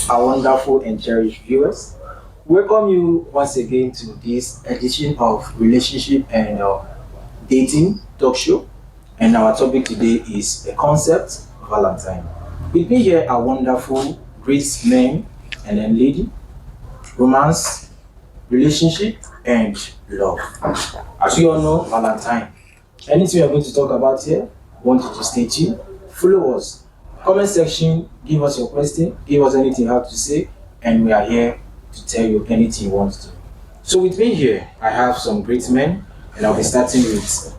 Our wonderful and cherished viewers, welcome you once again to this edition of Relationship and Dating Talk Show. And our topic today is the concept Valentine. With me here are wonderful, great men and then lady, romance, relationship, and love. As you all know, Valentine. Anything we are going to talk about here, want you to stay tuned, follow us. Comment section, give us your question, give us anything you have to say, and we are here to tell you anything you want to. So with me here, I have some great men, and I'll be starting with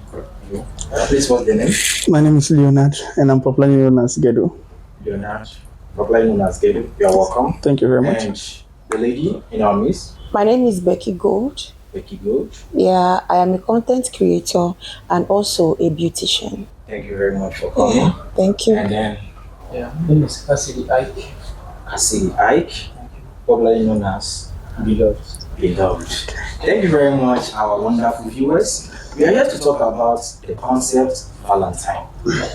you. Please, what's the name? My name is Leonard, and I'm popularly known as Gedo. Leonard, popularly known as Gedo. You're welcome. Thank you very much. And the lady in our midst? My name is Becky Gold. Becky Gold. Yeah, I am a content creator and also a beautician. Thank you very much for coming. Yeah, thank you. And then, Yeah, my name is Cassidy Ike. Cassidy Ike, popularly known as Beloved. Beloved. Thank you very much, our wonderful viewers. We are here to talk about the concept Valentine.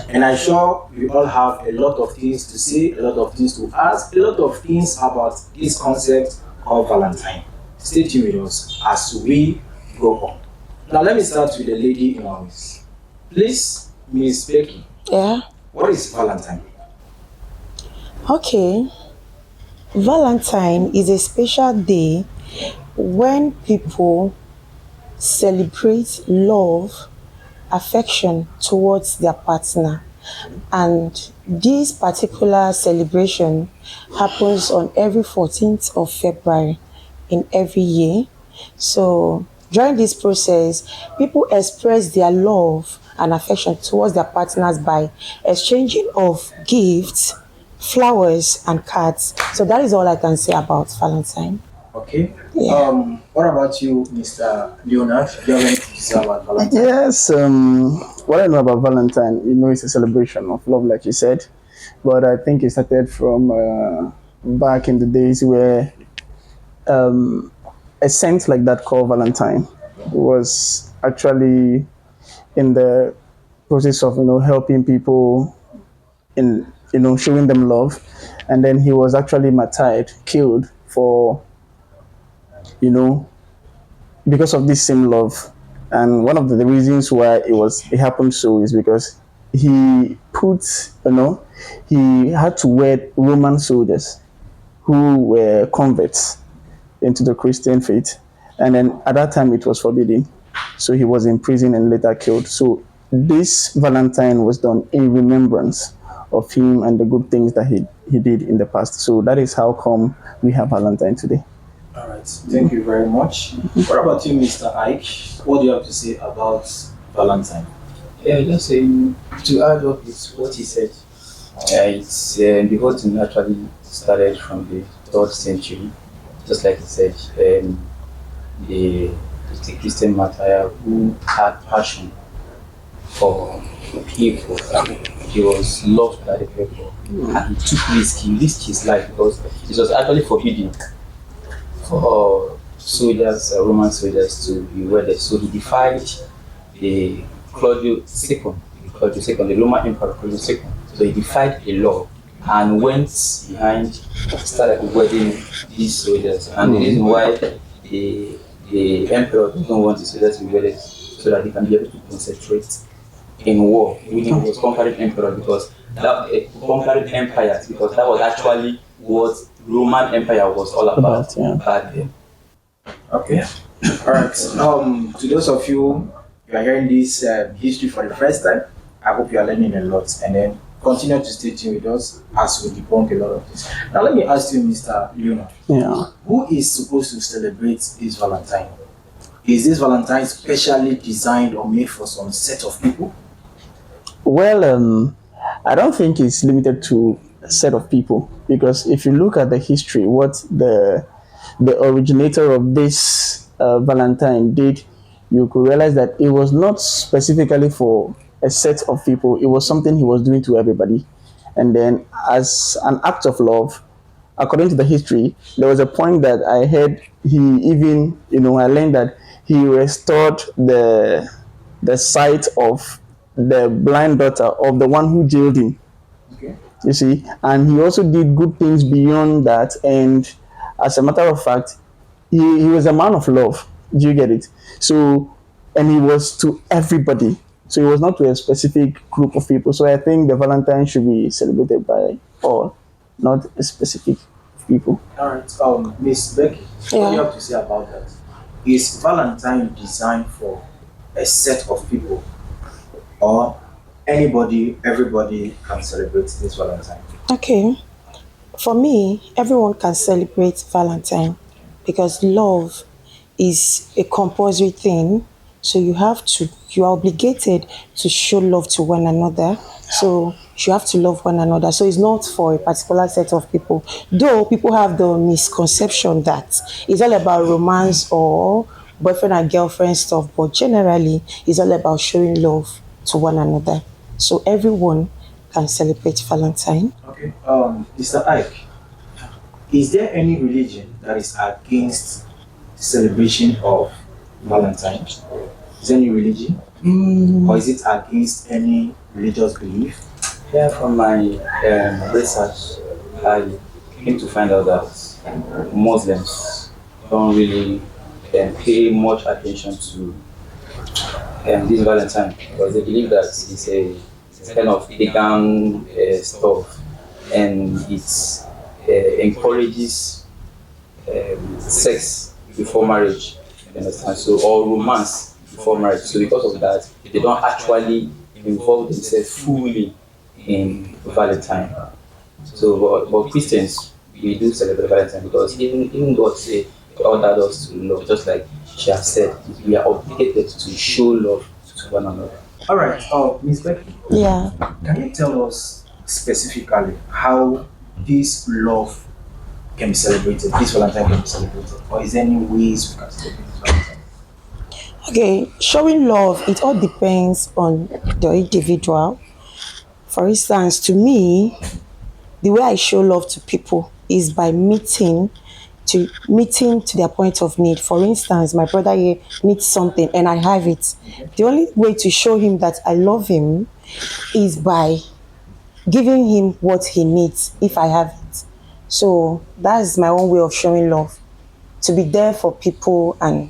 And I'm sure we all have a lot of things to say, a lot of things to ask, a lot of things about this concept called Valentine. Stay tuned with us as we go on. Now let me start with the lady in our midst. Please, Miss Becky. Yeah. What is Valentine? Okay. Valentine is a special day when people celebrate love, affection towards their partner. And this particular celebration happens on every 14th of February in every year. So during this process, people express their love and affection towards their partners by exchanging of gifts, flowers, and cards. So that is all I can say about Valentine. Okay. Yeah. What about you, Mr. Leonard? Do you have anything to say about Valentine? Yes, what I know about Valentine, it's a celebration of love, like you said. But I think it started from back in the days where a saint like that called Valentine was actually in the process of, helping people in, showing them love. And then he was actually martyred, killed for, because of this same love. And one of the reasons why it happened so is because he he had to wed Roman soldiers who were converts into the Christian faith. And then at that time it was forbidden. So he was imprisoned and later killed. So this Valentine was done in remembrance of him and the good things that he did in the past. So that is how come we have Valentine today. All right. Thank you very much. What about you, Mr. Ike? What do you have to say about Valentine? Yeah, just saying to add up with what he said. It's because it actually started from the 3rd century, just like he said. The Christian martyr who had passion for people. He was loved by the people, and he took risk. He risked his life because it was actually forbidden for soldiers, Roman soldiers, to be wedded. So he defied the Claudius II, the Roman Emperor Claudius II. So he defied the law and went behind, started wedding these soldiers. And the reason why the emperor doesn't want the soldiers to be wedded so that they can be able to concentrate in war. He was conquering emperor because that conquering empires, because that was actually what Roman Empire was all about back then. Okay. All right. To those of you who are hearing this history for the first time, I hope you are learning a lot, and then continue to stay tuned with us as we debunk a lot of this. Now, let me ask you, Mr. Leonard. Yeah. Who is supposed to celebrate this Valentine? Is this Valentine specially designed or made for some set of people? Well, I don't think it's limited to a set of people, because if you look at the history, what the originator of this Valentine did, you could realize that it was not specifically for a set of people. It was something he was doing to everybody. And then, as an act of love, according to the history, there was a point that I heard he even, I learned that he restored the sight of the blind daughter of the one who jailed him. Okay. You see, and he also did good things beyond that. And as a matter of fact, he was a man of love. Do you get it? So, and he was to everybody. So he was not to a specific group of people. So I think the Valentine should be celebrated by all, not a specific people. All right. Miss Becky, what do you Yeah. have to say about that? Is Valentine designed for a set of people, or anybody, everybody can celebrate this Valentine? Okay. For me, everyone can celebrate Valentine because love is a compulsory thing. So you are obligated to show love to one another. So you have to love one another. So it's not for a particular set of people. Though people have the misconception that it's all about romance or boyfriend and girlfriend stuff, but generally it's all about showing love to one another. So everyone can celebrate Valentine. Okay. Mr. Ike, is there any religion that is against the celebration of Valentine? Is there any religion, or is it against any religious belief? Yeah, from my research, I came to find out that Muslims don't really pay much attention to this Valentine because they believe that it's kind of pagan stuff and it encourages sex before marriage. You understand? So or romance before marriage. So because of that, they don't actually involve themselves fully in Valentine. So, but Christians, we do celebrate Valentine because even God say ordered us to love, just like she has said, we are obligated to show love to one another. All right. Miss Becky, Yeah. can you tell us specifically how this love can be celebrated, this Valentine can be celebrated, or is there any ways we can celebrate this Valentine? Okay, showing love, it all depends on the individual. For instance, to me, the way I show love to people is by meeting to their point of need. For instance, my brother here needs something and I have it. The only way to show him that I love him is by giving him what he needs if I have it. So that's my own way of showing love. To be there for people and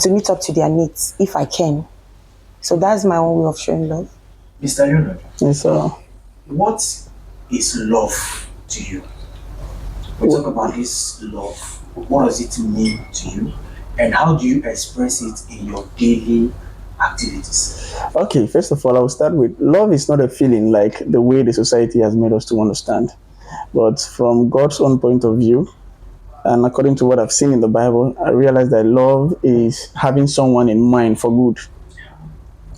to meet up to their needs if I can. So that's my own way of showing love. Mr. Leonard, Yes, sir. what is love to you? We talk about this love. What does it mean to you? And how do you express it in your daily activities? Okay, first of all, I will start with love is not a feeling like the way the society has made us to understand. But from God's own point of view, and according to what I've seen in the Bible, I realize that love is having someone in mind for good.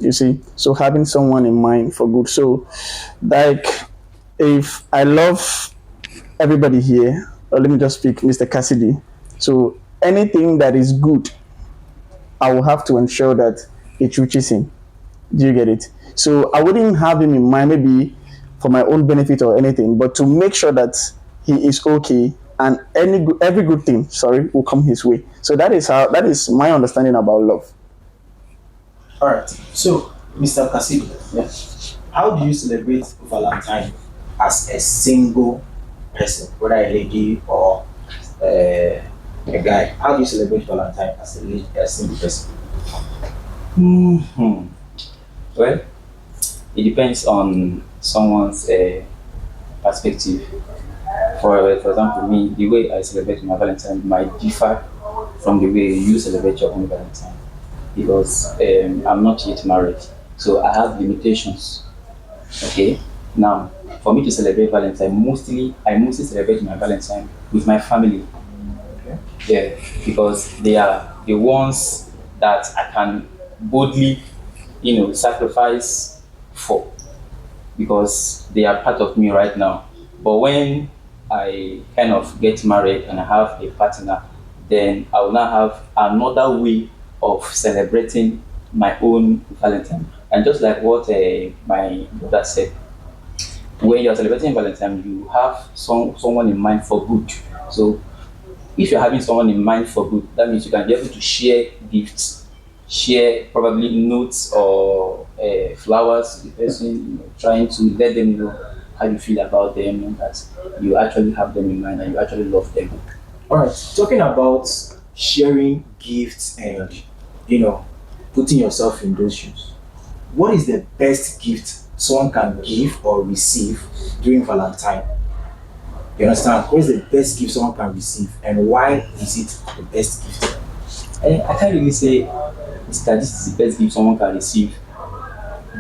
You see, so having someone in mind for good. So, like, if I love everybody here, or let me just speak, Mr. Cassidy. So, anything that is good, I will have to ensure that it reaches him. Do you get it? So, I wouldn't have him in mind maybe for my own benefit or anything, but to make sure that he is okay and every good thing, will come his way. So that is my understanding about love. All right. So, Mr. Cassidy, Yes. how do you celebrate Valentine as a single person, whether a lady or a guy? How do you celebrate Valentine as a single person? Hmm. Well, it depends on someone's perspective. For example, me, the way I celebrate my Valentine might differ from the way you celebrate your own Valentine because I'm not yet married, so I have limitations. Okay, now for me to celebrate Valentine, I mostly celebrate my Valentine with my family. Okay. Yeah, because they are the ones that I can boldly, sacrifice for because they are part of me right now. But when I kind of get married and I have a partner, then I will now have another way of celebrating my own Valentine. And just like what my brother said, when you're celebrating Valentine, you have someone in mind for good. So if you're having someone in mind for good, that means you can be able to share gifts, share probably notes or flowers to the person, trying to let them know how you feel about them and that you actually have them in mind and you actually love them. All right, talking about sharing gifts and putting yourself in those shoes. What is the best gift someone can give or receive during Valentine? You understand? What is the best gift someone can receive, and why is it the best gift? I can't really say that this is the best gift someone can receive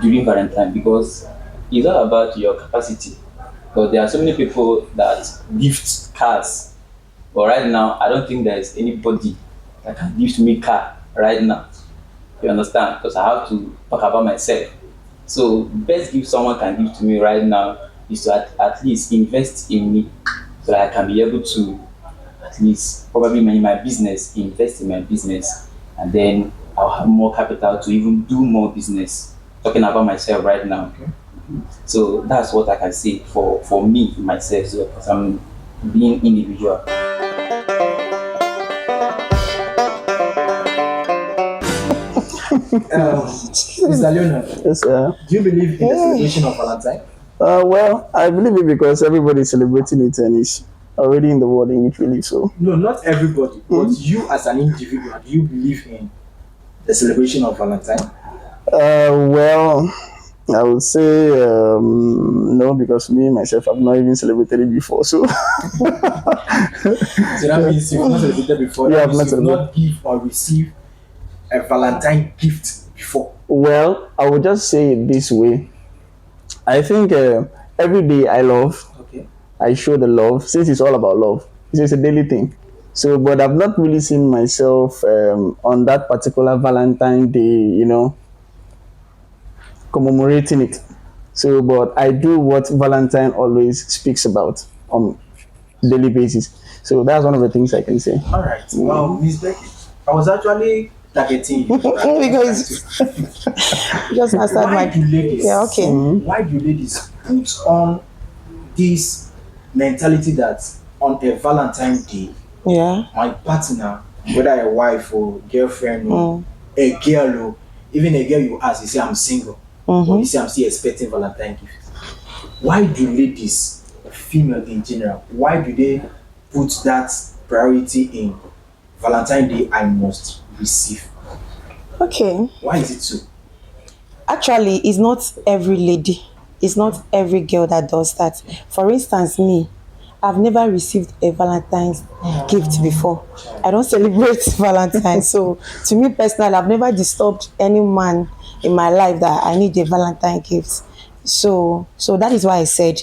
during Valentine because it's all about your capacity. Because there are so many people that gift cars, but right now I don't think there is anybody that can gift me car right now. You understand? Because I have to talk about myself. So best gift someone can give to me right now is to at least invest in me so that I can be able to at least probably in my business, invest in my business, and then I'll have more capital to even do more business. Talking about myself right now. Okay. So that's what I can say for me, myself, so because I'm being individual. Mr. Leonard, Yes, do you believe in the celebration of Valentine? well, I believe it because everybody is celebrating it and it's already in the world in which we live. So, No, not everybody, but you as an individual, do you believe in the celebration of Valentine? well, I would say no, because me myself I've not even celebrated it before. So, So that means you've not celebrated before. Yeah, That I've means not you've not give or receive a Valentine gift before. well, I would just say it this way. I think every day I love, Okay. I show the love since it's all about love. It's a daily thing. So, but I've not really seen myself on that particular Valentine Day, commemorating it. So, but I do what Valentine always speaks about on daily basis. So that's one of the things I can say. All right. Well, Miss Becky, I was actually targeting you. Because just answered Why my. do ladies? Yeah, okay. Why do ladies put on this mentality that on a Valentine Day, Yeah. my partner, whether a wife or girlfriend or a girl or even a girl you ask, you say I'm single, or you say I'm still expecting Valentine gifts. Why do ladies, female in general, why do they put that priority in Valentine Day? I must receive. Okay. Why is it so? Actually, it's not every lady, it's not every girl that does that. For instance, me, I've never received a Valentine's gift before. I don't celebrate Valentine. So to me personally, I've never disturbed any man in my life that I need a Valentine gift. So that is why I said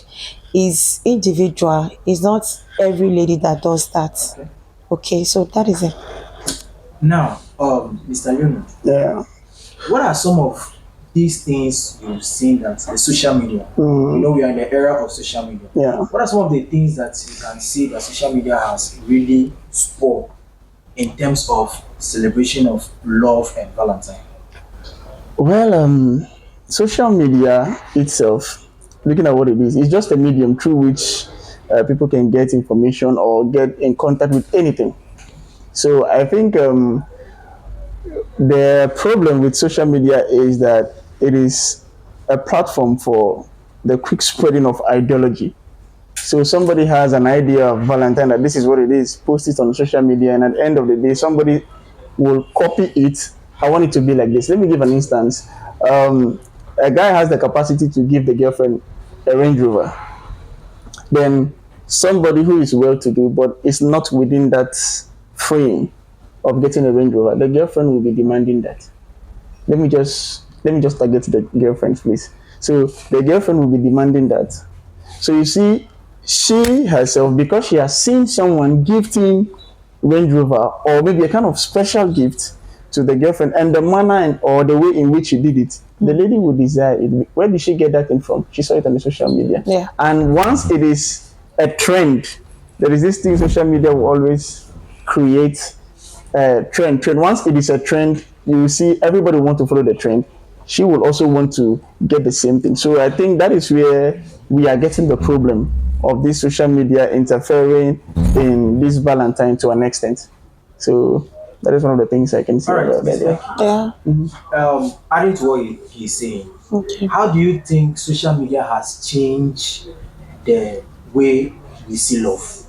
is individual. It's not every lady that does that. Okay, so that is it. Now, Mr. Leonard, Yeah. what are some of these things you've seen that the social media? We are in the era of social media. Yeah. What are some of the things that you can see that social media has really spoiled in terms of celebration of love and Valentine? Well, social media itself, looking at what it is, it's just a medium through which people can get information or get in contact with anything. So I think the problem with social media is that it is a platform for the quick spreading of ideology. So somebody has an idea of Valentine that this is what it is, post it on social media, and at the end of the day, somebody will copy it. I want it to be like this. Let me give an instance. A guy has the capacity to give the girlfriend a Range Rover. Then somebody who is well-to-do but is not within that frame of getting a Range Rover, the girlfriend will be demanding that. Let me just target the girlfriend, please. So the girlfriend will be demanding that. So you see, she herself, because she has seen someone gifting Range Rover or maybe a kind of special gift to the girlfriend, and the manner or the way in which she did it, the lady would desire it. Where did she get that thing from? She saw it on the social media. Yeah. And once it is a trend, there is this thing social media will always create a trend. Once it is a trend, you will see everybody want to follow the trend. she will also want to get the same thing. So I think that is where we are getting the problem of this social media interfering in this Valentine to an extent. So that is one of the things I can say All right, about that. Miss Yeah. Becky. Adding to what he's saying, Okay. how do you think social media has changed the way we see love?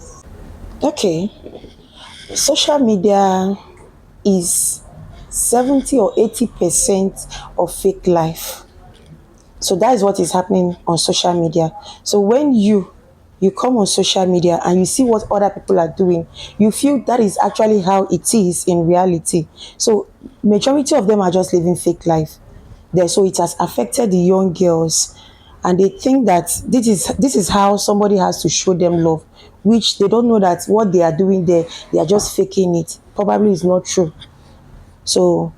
Okay. Social media is 70 or 80% of fake life. So that is what is happening on social media. So when you come on social media and you see what other people are doing, you feel that is actually how it is in reality. So majority of them are just living fake life there. So it has affected the young girls, and they think that this is how somebody has to show them love, which they don't know that what they are doing there, they are just faking it. Probably is not true. So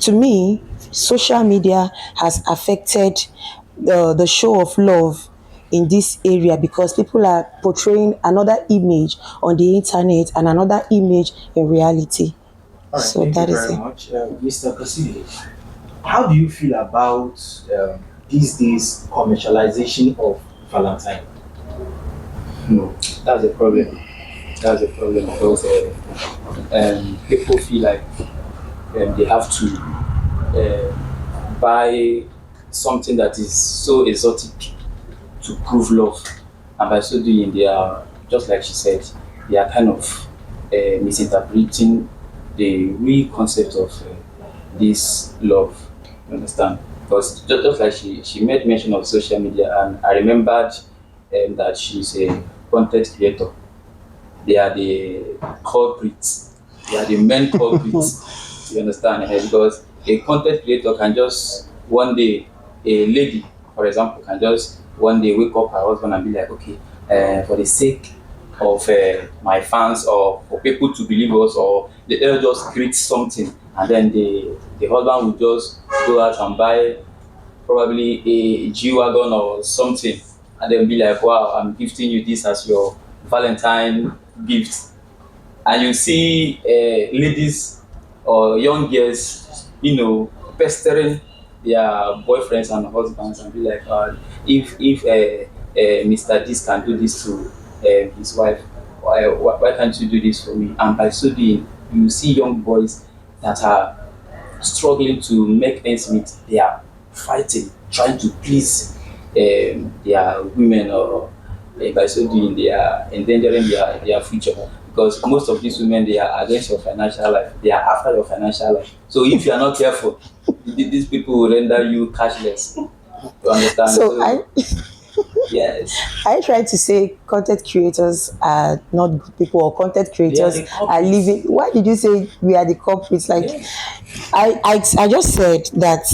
to me, social media has affected the show of love in this area, because people are portraying another image on the internet and another image in reality. All right, So thank you that is very it. much. Mr. Kasidi, how do you feel about these days commercialization of Valentine? No, that's a problem. That's a problem because people feel like they have to buy something that is so exotic to prove love, and by so doing, they are, just like she said, they are kind of misinterpreting the real concept of this love. You understand? Because just like she made mention of social media, and I remembered that she's a content creator. They are the culprits. They are the main culprits. You understand? Because a content creator can just one day, a lady, for example, can just one day wake up her husband and be like, okay, for the sake of my fans, or for people to believe us, or they'll just create something, and then the husband will just go out and buy probably a G wagon or something, and they'll be like, wow, I'm gifting you this as your Valentine gift. And you see ladies or young girls, pestering their boyfriends and husbands and be like, if Mr. This can do this to his wife, why can't you do this for me? And by so doing, you see young boys that are struggling to make ends meet. They are fighting, trying to please their women, or by so doing, they are endangering their future. Because most of these women, they are against your financial life. They are after your financial life. So if you are not careful, these people will render you cashless. You understand? So I Yes. I try to say content creators are not good people, or content creators the are culprits. living. Why did you say we are the culprits? Like, Yes. I just said that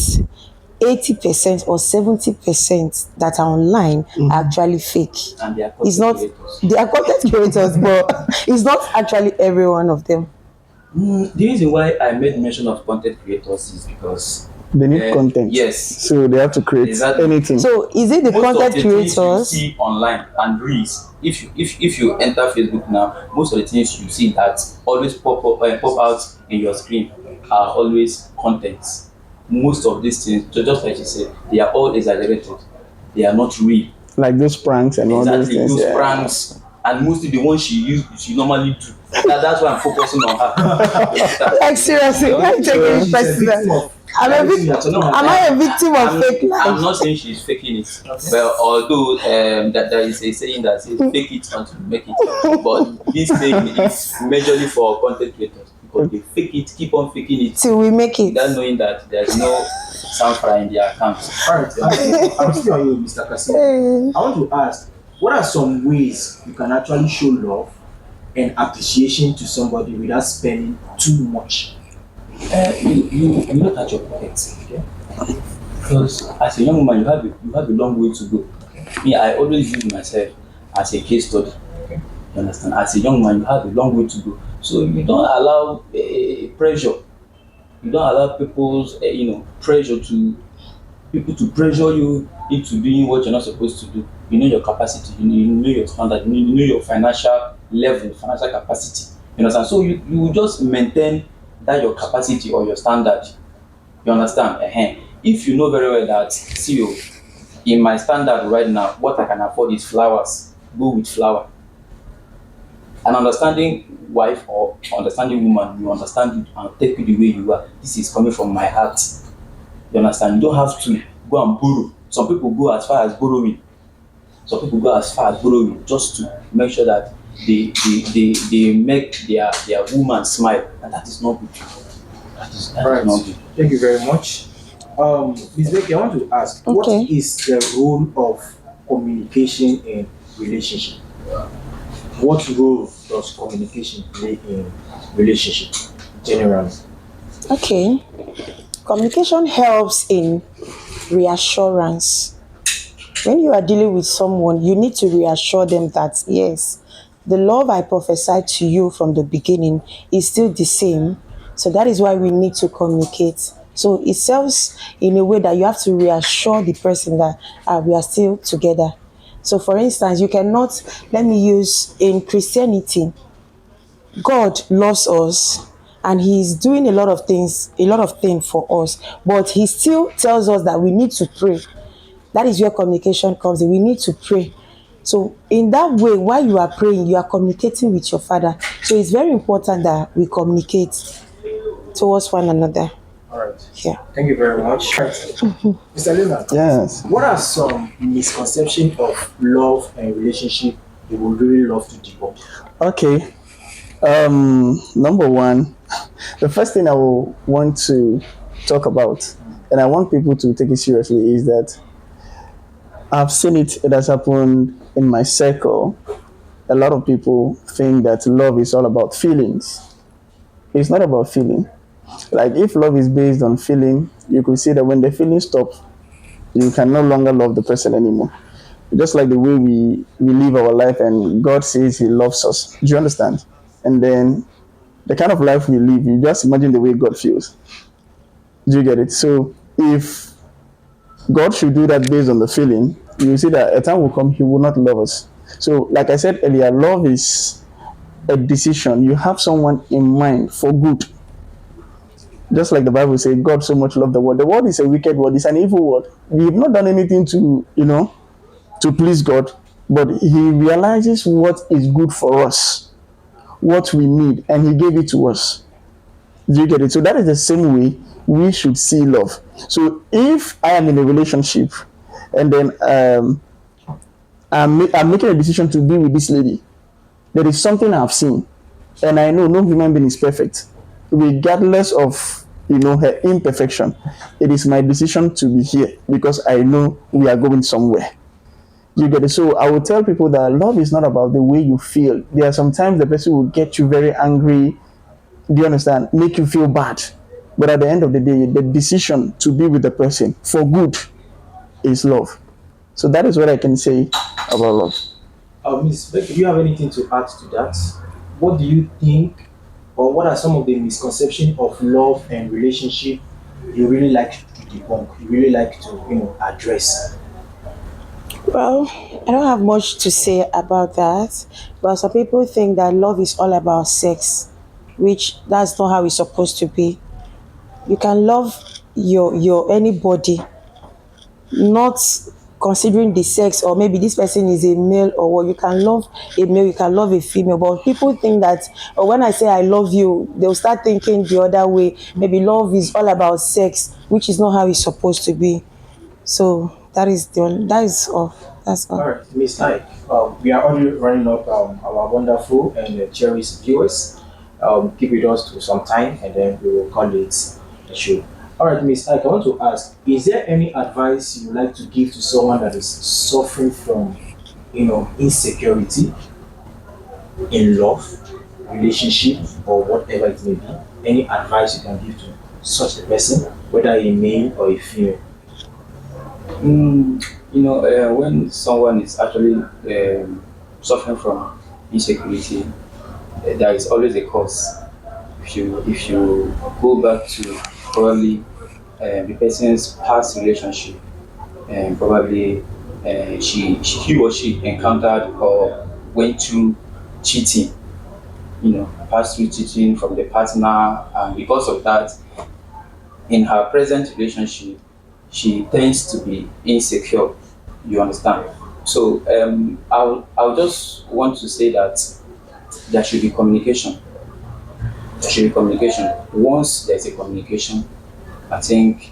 80% or 70% that are online are actually fake. And they are It's content not, creators. they are content creators, but it's not actually every one of them. The reason why I made mention of content creators is because They need content. yes, So they have to create exactly. anything. So is it the most content of the things you creators? see online and reels, if you enter Facebook now, most of the things you see that always pop out in your screen are always contents. Most of these things, just like you said, they are all exaggerated. They are not real. Like those pranks and all those Exactly, things. those Yeah. pranks, and mostly the ones she normally do. That's why I'm focusing on her. Like, seriously, why are you taking it She's a victim personal? of I'm a everything you're victim. talking Am about. I a victim of fake I'm life? not saying she's faking it. Well, although that there is a saying that says fake it until you make it. But this saying is majorly for content creators, because they fake it, keep on faking it, Till we make it. without knowing that there's no samfra in their account. All right, I'm still on you, Mr. Kasi. I want to ask, what are some ways you can actually show love and appreciation to somebody without spending too much? You look at your pockets, okay? Because as a young woman, you have a long way to go. Me, I always use myself as a case study. You understand? As a young man, you have a long way to go. So you don't allow pressure. You don't allow people's pressure to people to pressure you into doing what you're not supposed to do. You know your capacity. You know your standard. You know your financial level, financial capacity. You understand? So you just maintain that your capacity or your standard. You understand? if you know very well that, see you, in my standard right now, what I can afford is flowers, go with flower. An understanding wife or understanding woman, you understand it and take you the way you are. This is coming from my heart. You understand? You don't have to go and borrow. Some people go as far as borrowing. Some people go as far as borrowing just to make sure that they make their woman smile. And that is not good. That Right. is not good. Thank you very much. Ms. Becky, I want to ask, what Okay. is the role of communication in relationship? What role does communication play in relationship generally? Okay. Communication helps in reassurance. When you are dealing with someone, you need to reassure them that yes, the love I prophesied to you from the beginning is still the same. So that is why we need to communicate. So it serves in a way that you have to reassure the person that we are still together. So for instance, you cannot, let me use in Christianity, God loves us and he's doing a lot of things for us, but he still tells us that we need to pray. That is where communication comes in. We need to pray. So in that way, while you are praying, you are communicating with your father. So it's very important that we communicate towards one another. All right. Yeah. Thank you very much. Right. Mr. Leonard, Yes. what are some misconceptions of love and relationship you would really love to debunk? Okay. Number one, the first thing I will want to talk about, and I want people to take it seriously, is that I've seen it. It has happened in my circle. A lot of people think that love is all about feelings. It's not about feeling. Like if love is based on feeling, you could see that when the feeling stops, you can no longer love the person anymore. Just like the way we live our life and God says he loves us. Do you understand? And then the kind of life we live, you just imagine the way God feels. Do you get it? So if God should do that based on the feeling, you will see that a time will come he will not love us. So like I said earlier, love is a decision. You have someone in mind for good. Just like the Bible says, God so much loved the world. The world is a wicked world, it's an evil world. We've not done anything to, to please God, but He realizes what is good for us, what we need, and He gave it to us. Do you get it? So that is the same way we should see love. So if I am in a relationship and then I'm making a decision to be with this lady, there is something I've seen, and I know no human being is perfect, regardless of her imperfection. It is my decision to be here because I know we are going somewhere. You get it? So I will tell people that love is not about the way you feel. There are sometimes the person will get you very angry. Do you understand? Make you feel bad. But at the end of the day, the decision to be with the person for good is love. So that is what I can say about love. Ms. Becky, do you have anything to add to that? What do you think, or what are some of the misconceptions of love and relationship you really like to debunk, you really like to, address? Well, I don't have much to say about that, but some people think that love is all about sex, which that's not how it's supposed to be. You can love your anybody, not considering the sex, or maybe this person is a male or what. You can love a male, you can love a female, but people think that, or when I say I love you, they'll start thinking the other way. Maybe love is all about sex, which is not how it's supposed to be. So that is all. That's All all. right, Miss Ike, we are already running up our wonderful and cherished viewers. Keep with us to some time and then we will call it a show. All right, Miss Ike, I want to ask, is there any advice you would like to give to someone that is suffering from, insecurity in love, relationship, or whatever it may be? Any advice you can give to such a person, whether a male or a female? When someone is actually suffering from insecurity, there is always a cause. If you go back to probably the person's past relationship, and probably he or she encountered or went through cheating, passed through cheating from the partner, and because of that, in her present relationship, she tends to be insecure. You understand? So I'll just want to say that there should be communication. There should be communication. Once there's a communication, I think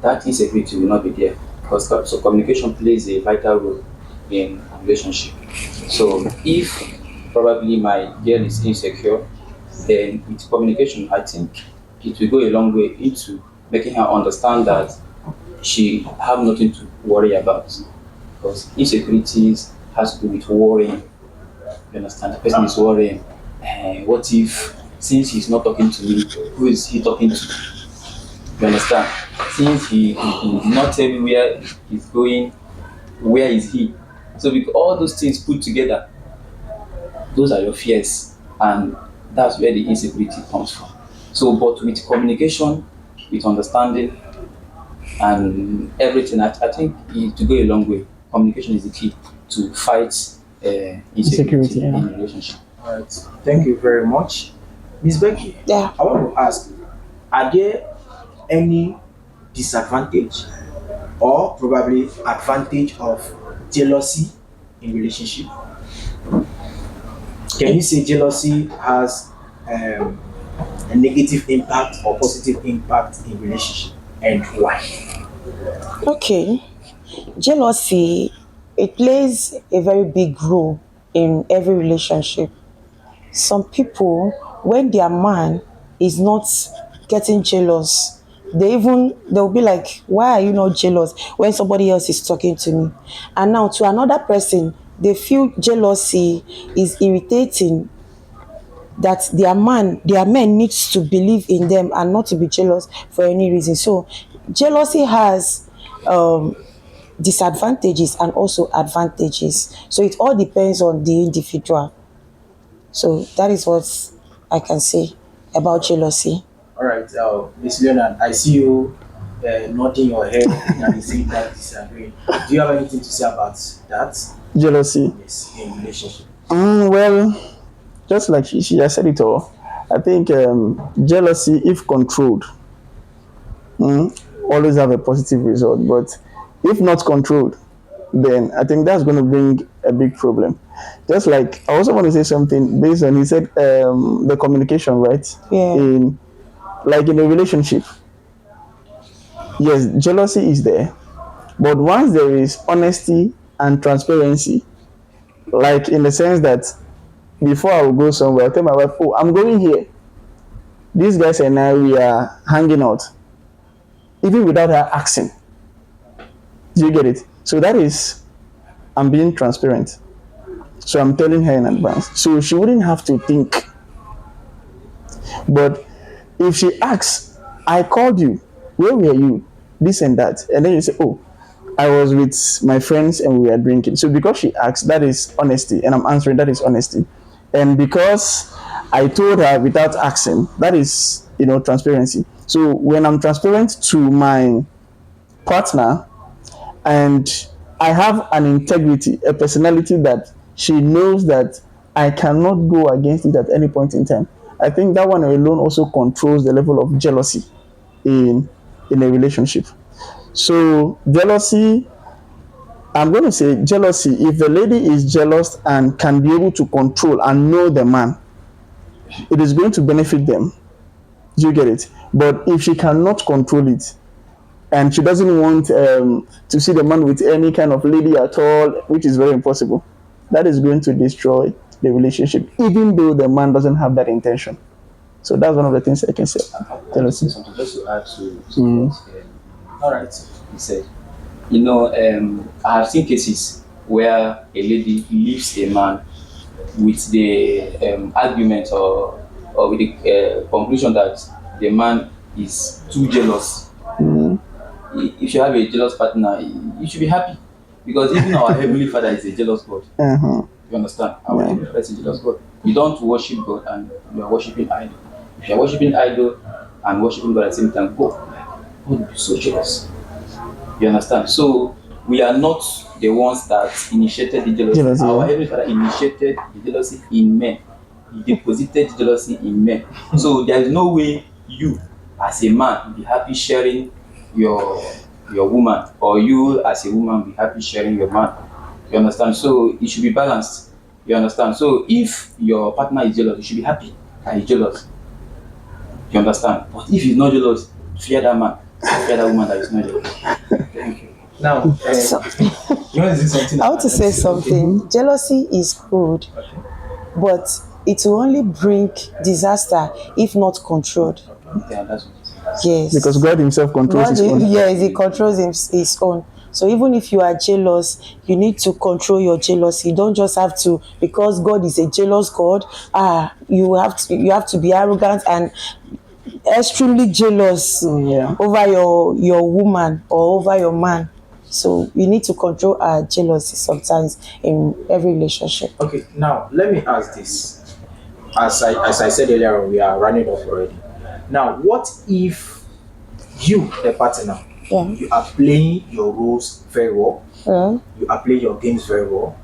that insecurity will not be there, because so communication plays a vital role in a relationship. So if probably my girl is insecure, then with communication, I think it will go a long way into making her understand that she have nothing to worry about, because insecurities has to do with worrying. You understand? The person is worrying. What if, since he's not talking to me, who is he talking to? You understand? Since he did not tell me where he's going, where is he? So with all those things put together, those are your fears, and that's where the insecurity comes from. So, but with communication, with understanding, and everything, I think to go a long way. Communication is the key to fight insecurity Insecurity, yeah. in a relationship. All right. Thank you very much. Miss Becky, Yeah. I want to ask, are there any disadvantage or probably advantage of jealousy in relationship? Can you say jealousy has a negative impact or positive impact in relationship, and why? Okay. Jealousy, it plays a very big role in every relationship. Some people, when their man is not getting jealous, they'll be like, why are you not jealous when somebody else is talking to me? And now to another person, they feel jealousy is irritating, that their men needs to believe in them and not to be jealous for any reason. So jealousy has disadvantages and also advantages. So it all depends on the individual. So that is what I can say about jealousy. All right, Miss Leonard, I see you nodding your head and the same time disagreeing. Do you have anything to say about that? Jealousy. Yes, in relationship. Well, just like she just said it all, I think jealousy, if controlled, always have a positive result. But if not controlled, then I think that's going to bring a big problem. Just like I also want to say something based on he said the communication, right? Yeah. In like in a relationship, yes, jealousy is there, but once there is honesty and transparency, like in the sense that before I will go somewhere, I'll tell my wife, "Oh, I'm going here. These guys and I, we are hanging out," even without her asking. Do you get it? So that is, I'm being transparent. So I'm telling her in advance. So she wouldn't have to think. But if she asks, I called you, where were you? This and that. And then you say, oh, I was with my friends and we were drinking. So because she asked, that is honesty. And I'm answering, that is honesty. And because I told her without asking, that is, transparency. So when I'm transparent to my partner, and I have an integrity, a personality that she knows that I cannot go against it at any point in time. I think that one alone also controls the level of jealousy in a relationship. So jealousy, I'm going to say jealousy, if the lady is jealous and can be able to control and know the man, it is going to benefit them. Do you get it? But if she cannot control it, and she doesn't want to see the man with any kind of lady at all, which is very impossible, that is going to destroy the relationship, even though the man doesn't have that intention. So that's one of the things I can say. I want to say something just to add to what all right, he said. I have seen cases where a lady leaves a man with the argument or with the conclusion that the man is too jealous. If you have a jealous partner, you should be happy, because even our heavenly Father is a jealous God. You understand? Our heavenly Father is a jealous God. You don't worship God and you are worshiping idol. If you are worshiping idol and worshiping God at the same time, God will be so jealous. You understand? So we are not the ones that initiated the jealousy. Our heavenly Father initiated the jealousy in men. He deposited jealousy in men. So there is no way you, as a man, be happy sharing your your woman, or you as a woman be happy sharing your man. You understand? So it should be balanced. You understand? So if your partner is jealous, you should be happy that he's jealous. You understand? But if he's not jealous, fear that man, fear that woman that is not jealous. Thank you. Now, So, you want to say something? I want to say something. Jealousy is good, but it will only bring disaster if not controlled. Yeah, that's what it is. Yes. Because God Himself controls God, His own. yes, He controls his own. So even if you are jealous, you need to control your jealousy. You don't just have to, because God is a jealous God. You have to be arrogant and extremely jealous Yeah. over your woman or over your man. So you need to control our jealousy sometimes in every relationship. Okay, now let me ask this. As I said earlier, we are running off already. Now, what if you, the partner, Yeah. you are playing your roles very well, Yeah. you are playing your games very well,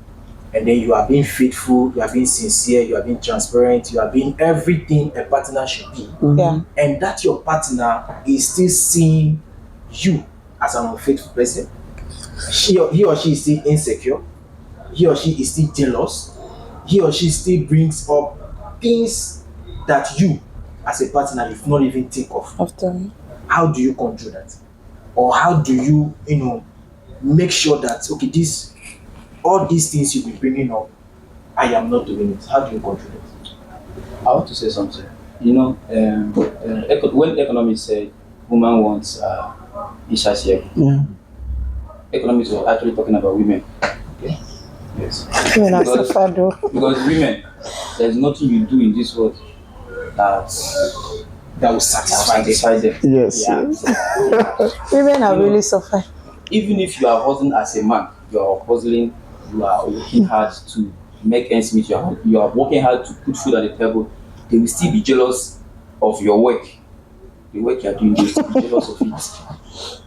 and then you are being faithful, you are being sincere, you are being transparent, you are being everything a partner should be, Yeah. and that your partner is still seeing you as an unfaithful person, he or she is still insecure, he or she is still jealous, he or she still brings up things that you as a partner you've not even think of. After. How do you control that? Or how do you make sure that, okay, all these things you've been bringing up, I am not doing it? How do you control it? I want to say something. You know, when economists say woman wants initiative, Yeah. economists were actually talking about women. Okay? Yes. Women are Because- suffered though. Because women, there's nothing you do in this world that That will satisfy them. them. Yes. Yeah. Yes. Women are You know, really suffered. Even if you are hustling as a man, you are hustling, you are working hard to make ends meet, you are working hard to put food at the table, they will still be jealous of your work. The work you are doing, they will still be jealous of it.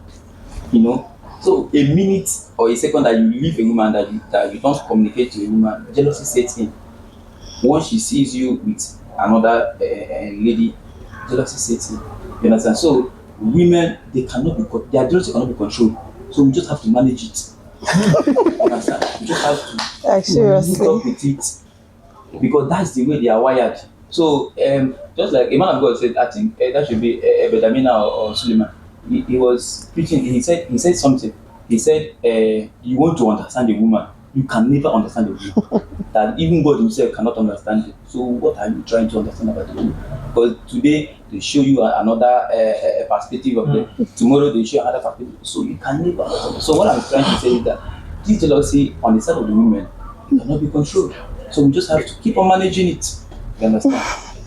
You know? So a minute or a second that you leave a woman, that you don't communicate to a woman, jealousy sets in. Once she sees you with another lady, jealousy sets in. You understand? So women, their jealousy cannot be controlled. So we just have to manage it. You understand? We just have to Like put seriously. up with it, because that's the way they are wired. So just like a man of God said, I think that should be Bedamina or Suleiman. He was preaching. He said something. He said, "You want to understand a woman, you can never understand a woman. That even God Himself cannot understand it. So what are you trying to understand about the woman? Because today they show you another perspective of them. Tomorrow they show you another perspective. So you can never understand. So what I'm trying to say is that this jealousy on the side of the women cannot be controlled. So we just have to keep on managing it. You understand?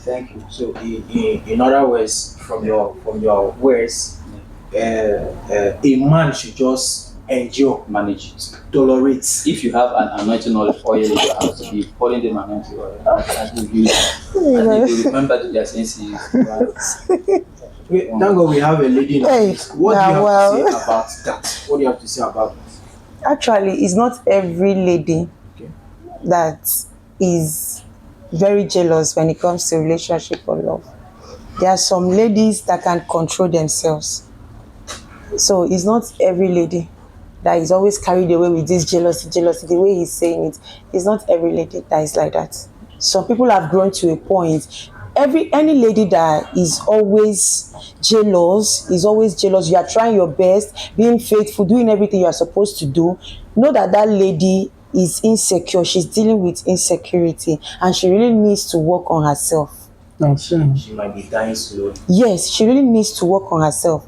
Thank you. So, in other words, from your words, a man should just endure, Manage it. tolerate. If you have an anointing oil in your house, be pouring them anointing oil. That will use it. And if you remember that their senses. Thank God we have a lady in the Hey, midst. What do nah, you have well. to say about that? What do you have to say about that? Actually, it's not every lady Okay. that is very jealous when it comes to relationship or love. There are some ladies that can control themselves. So it's not every lady that is always carried away with this jealousy. The way he's saying it, it's not every lady that is like that. Some people have grown to a point. Any lady that is always jealous, you are trying your best, being faithful, doing everything you are supposed to do. Know that that lady is insecure. She's dealing with insecurity, and she really needs to work on herself. That's it. She might be dying slowly. Yes, she really needs to work on herself.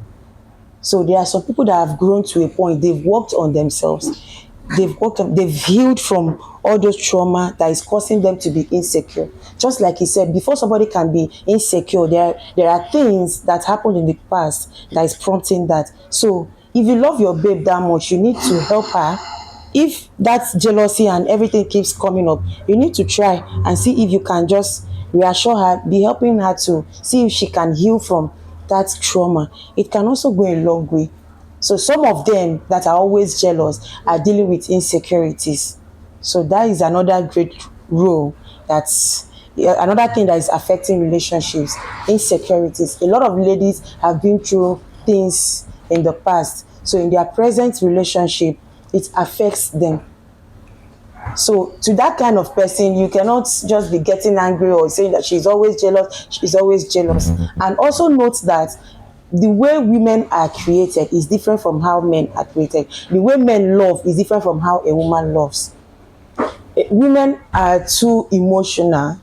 So there are some people that have grown to a point, they've worked on themselves. They've healed from all those trauma that is causing them to be insecure. Just like he said, before somebody can be insecure, there are things that happened in the past that is prompting that. So if you love your babe that much, you need to help her. If that jealousy and everything keeps coming up, you need to try and see if you can just reassure her, be helping her to see if she can heal from that trauma. It can also go a long way. So some of them that are always jealous are dealing with insecurities. So that is another great role, that's another thing that is affecting relationships, insecurities. A lot of ladies have been through things in the past. So in their present relationship, it affects them. So to that kind of person, you cannot just be getting angry or saying that she's always jealous, she's always jealous. And also note that the way women are created is different from how men are created. The way men love is different from how a woman loves. Women are too emotional.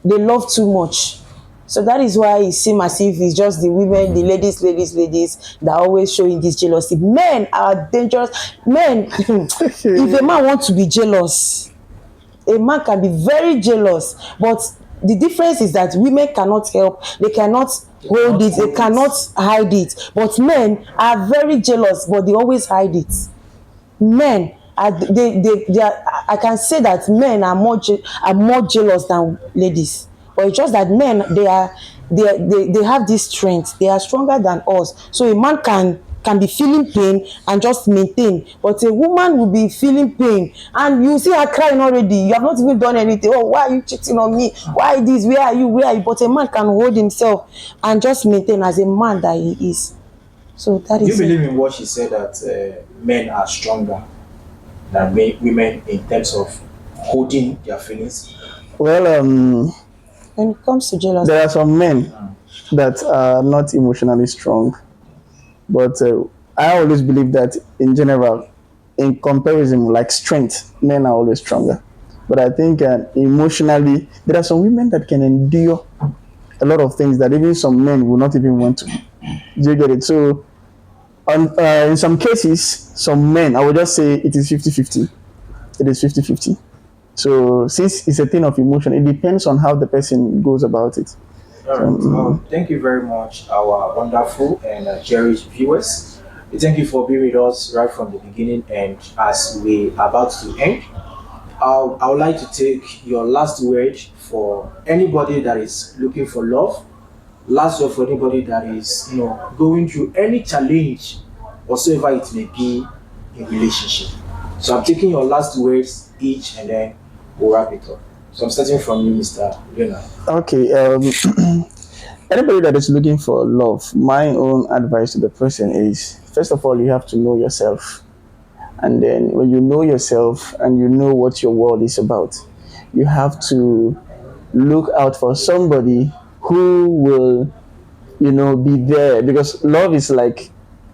They love too much. So that is why it seems as if it's just the women, the ladies that are always showing this jealousy. Men are dangerous. Men, if a man wants to be jealous, a man can be very jealous. But the difference is that women cannot help, they cannot hold it, they cannot hide it. But men are very jealous, but they always hide it. Men are they are, I can say that men are more jealous than ladies. But it's just that men, they have this strength, they are stronger than us. So a man can be feeling pain and just maintain, but a woman will be feeling pain and you see her crying already. You have not even done anything. Oh, why are you cheating on me? Why this? Where are you? Where are you? But a man can hold himself and just maintain as a man that he is. So that Do you is believe in what she said that men are stronger than women in terms of holding their feelings? Well, when it comes to jealousy. there are some men that are not emotionally strong, but I always believe that in general, in comparison, like strength, men are always stronger. But I think emotionally, there are some women that can endure a lot of things that even some men will not even want to. Do you get it? So, in some cases, some men, I would just say it is 50-50. It is 50-50. So, since it's a thing of emotion, it depends on how the person goes about it. All right. Thank you very much, our wonderful and cherished viewers. We thank you for being with us right from the beginning, and as we are about to end, I would like to take your last word for anybody that is looking for love. Last word for anybody that is, going through any challenge, whatsoever it may be in relationship. So I'm taking your last words each, and then we'll wrap it up. So I'm starting from you, Mr. Leonard. Okay. Anybody that is looking for love, my own advice to the person is first of all, you have to know yourself. And then when you know yourself and you know what your world is about, you have to look out for somebody who will, be there. Because love is like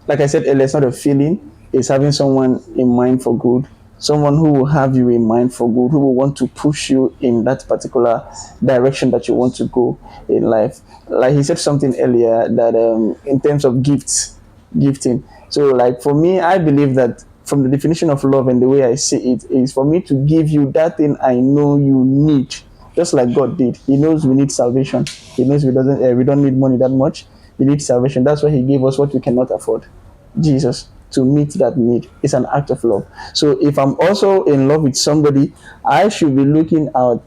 I said earlier, it's not a feeling, it's having someone in mind for good. Someone who will have you in mind for good, who will want to push you in that particular direction that you want to go in life. Like he said something earlier that in terms of gifting. So like for me, I believe that from the definition of love and the way I see it is for me to give you that thing I know you need, just like God did. He knows we need salvation. He knows we don't need money that much. We need salvation. That's why He gave us what we cannot afford, Jesus, to meet that need. It's an act of love. So if I'm also in love with somebody, I should be looking out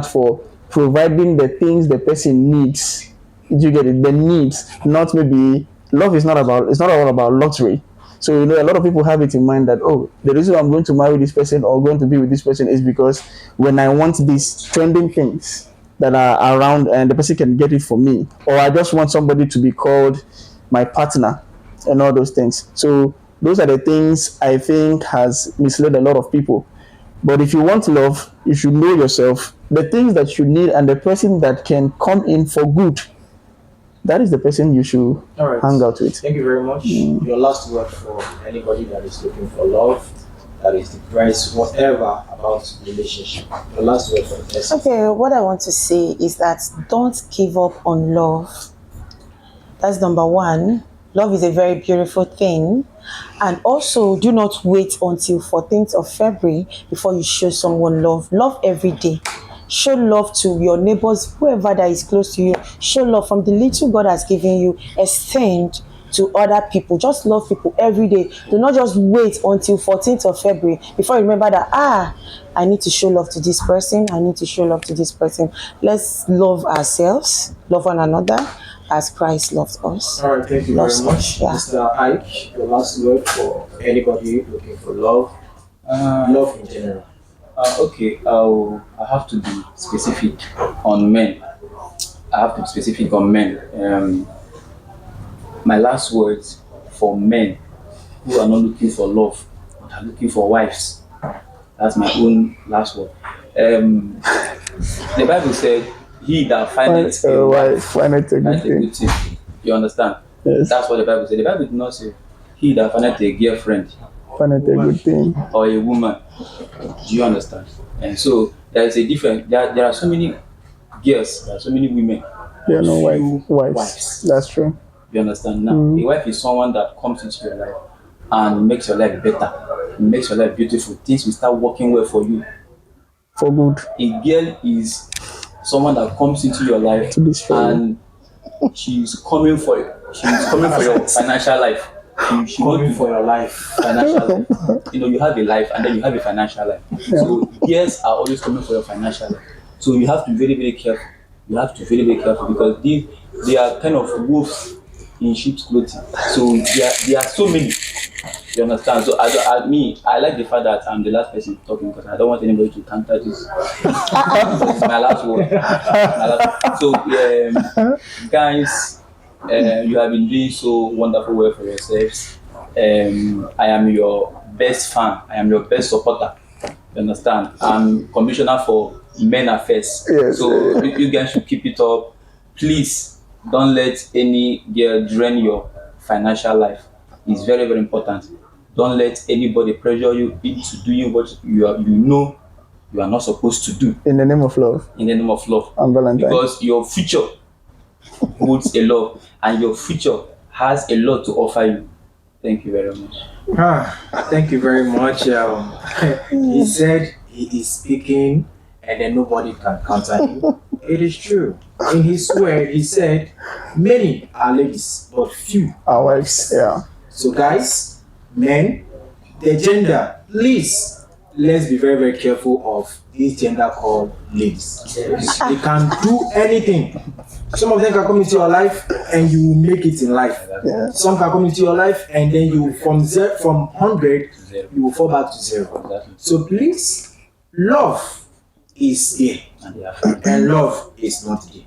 for providing the things the person needs. Did you get it? The needs, not maybe love is not about, it's not all about lottery. So a lot of people have it in mind that, oh, the reason I'm going to marry this person or going to be with this person is because when I want these trending things that are around and the person can get it for me, or I just want somebody to be called my partner and all those things. So those are the things I think has misled a lot of people. But if you want love, you should know yourself, the things that you need, and the person that can come in for good. That is the person you should All right. hang out with. Thank you very much. Your last word for anybody that is looking for love, that is depressed, whatever about relationship. Your last word for the person. Okay, what I want to say is that don't give up on love. That's number one. Love is a very beautiful thing. And also, do not wait until 14th of February before you show someone love. Love every day. Show love to your neighbors, whoever that is close to you. Show love from the little God has given you. Extend to other people. Just love people every day. Do not just wait until 14th of February before you remember that, I need to show love to this person. I need to show love to this person. Let's love ourselves, love one another as Christ loved us. All right, thank you very much. Yeah. Mr. Ike, your last word for anybody looking for love, love in general. Okay, I have to be specific on men. My last words for men who are not looking for love, but are looking for wives. That's my own last word. The Bible said, "He that findeth a wife Find it a good finds a thing. good thing." You understand? Yes. That's what the Bible said. The Bible did not say, "He that findeth a girlfriend Find it a good thing. or a woman." Do you understand? And so there is a difference. There are so many girls, there are so many women. Yeah, no Few wives. That's true. You understand now? A wife is someone that comes into your life and makes your life better, makes your life beautiful. Things will start working well for you. For good. A girl is someone that comes into your life To destroy and she's coming for your financial life. She Coming will for your life. financial life. You have a life and then you have a financial life. So girls are always coming for your financial life. So you have to be very, very careful. You have to be very, very careful because they are kind of wolves in sheep's clothing. So there are so many. You understand? So I like the fact that I'm the last person talking because I don't want anybody to counter this. So it's my last word. So guys, you have been doing so wonderful well for yourselves. I am your best fan. I am your best supporter. You understand? I'm commissioner for men affairs. Yes. So you guys should keep it up. Please don't let any girl drain your financial life. It's very, very important. Don't let anybody pressure you into doing what you are not supposed to do In the name of love. in the name of love. And Valentine. Because your future holds a lot and your future has a lot to offer you. Thank you very much. Thank you very much. He said he is speaking and then nobody can counter him. It is true. In his word, he said, many are ladies, but few Our wives. Yeah. So guys, men, the gender, please, let's be very, very careful of this gender called ladies. They can do anything. Some of them can come into your life and you will make it in life. Yeah. Some can come into your life and then you from 100 you will fall back to 0. So please, love is here and love is not here.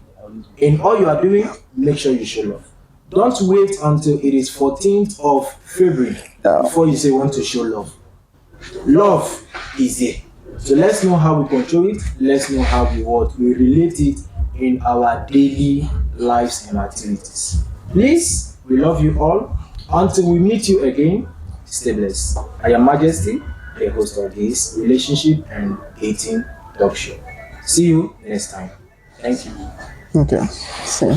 In all you are doing, make sure you show love. Don't wait until it is 14th of February before you say you want to show love. Love is here. So let's know how we control it. Let's know how we relate it in our daily lives and activities. Please, we love you all. Until we meet you again, stay blessed. I am Majesty, the host of this relationship and dating talk show. See you next time. Thank you. Okay. See.